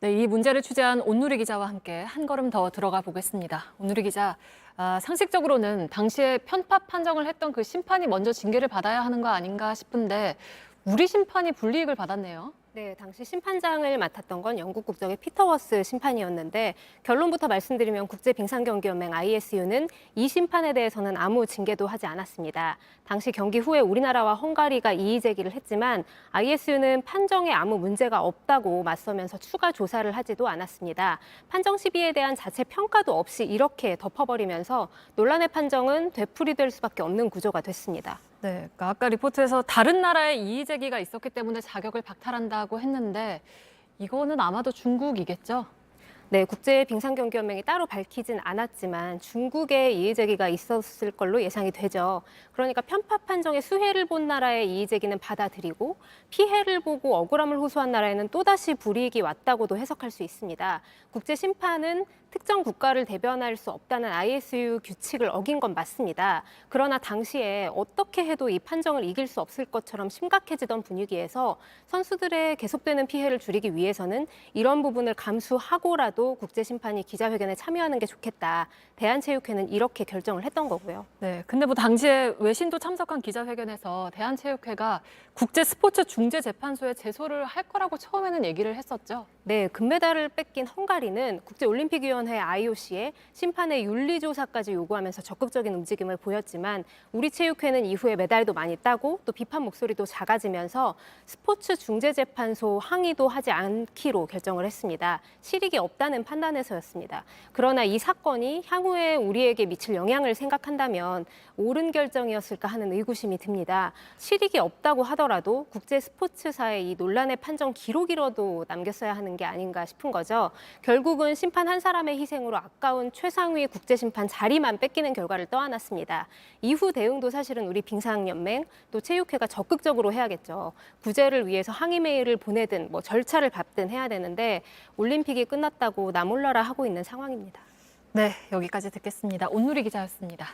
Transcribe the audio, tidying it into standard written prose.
네, 이 문제를 취재한 온누리 기자와 함께 한 걸음 더 들어가 보겠습니다. 온누리 기자, 상식적으로는 당시에 편파 판정을 했던 그 심판이 먼저 징계를 받아야 하는 거 아닌가 싶은데 우리 심판이 불이익을 받았네요. 네, 당시 심판장을 맡았던 건 영국 국적의 피터 워스 심판이었는데 결론부터 말씀드리면 국제빙상경기연맹 ISU는 이 심판에 대해서는 아무 징계도 하지 않았습니다. 당시 경기 후에 우리나라와 헝가리가 이의 제기를 했지만 ISU는 판정에 아무 문제가 없다고 맞서면서 추가 조사를 하지도 않았습니다. 판정 시비에 대한 자체 평가도 없이 이렇게 덮어버리면서 논란의 판정은 되풀이될 수밖에 없는 구조가 됐습니다. 네, 그러니까 아까 리포트에서 다른 나라의 이의 제기가 있었기 때문에 자격을 박탈한다고 했는데 이거는 아마도 중국이겠죠? 네, 국제빙상경기연맹이 따로 밝히진 않았지만 중국의 이의 제기가 있었을 걸로 예상이 되죠. 그러니까 편파 판정에 수혜를 본 나라의 이의 제기는 받아들이고 피해를 보고 억울함을 호소한 나라에는 또다시 불이익이 왔다고도 해석할 수 있습니다. 국제심판은 특정 국가를 대변할 수 없다는 ISU 규칙을 어긴 건 맞습니다. 그러나 당시에 어떻게 해도 이 판정을 이길 수 없을 것처럼 심각해지던 분위기에서 선수들의 계속되는 피해를 줄이기 위해서는 이런 부분을 감수하고라도 국제심판이 기자회견에 참여하는 게 좋겠다. 대한체육회는 이렇게 결정을 했던 거고요. 네, 근데 뭐 당시에 외신도 참석한 기자회견에서 대한체육회가 국제스포츠중재재판소에 제소를 할 거라고 처음에는 얘기를 했었죠. 네, 금메달을 뺏긴 헝가리는 국제올림픽위원회 IOC에 심판의 윤리조사까지 요구하면서 적극적인 움직임을 보였지만 우리 체육회는 이후에 메달도 많이 따고 또 비판 목소리도 작아지면서 스포츠중재재판소 항의도 하지 않기로 결정을 했습니다. 실익이 없다는 판단에서였습니다. 그러나 이 사건이 향후에 우리에게 미칠 영향을 생각한다면 옳은 결정이었을까 하는 의구심이 듭니다. 실익이 없다고 하더라도 국제스포츠사의 이 논란의 판정 기록이라도 남겼어야 하는 게 아닌가 싶은 거죠. 결국은 심판 한 사람의 희생으로 아까운 최상위 국제심판 자리만 뺏기는 결과를 떠안았습니다. 이후 대응도 사실은 우리 빙상연맹 또 체육회가 적극적으로 해야겠죠. 구제를 위해서 항의 메일을 보내든 뭐 절차를 밟든 해야 되는데 올림픽이 끝났다고 나몰라라 하고 있는 상황입니다. 네, 여기까지 듣겠습니다. 온누리 기자였습니다.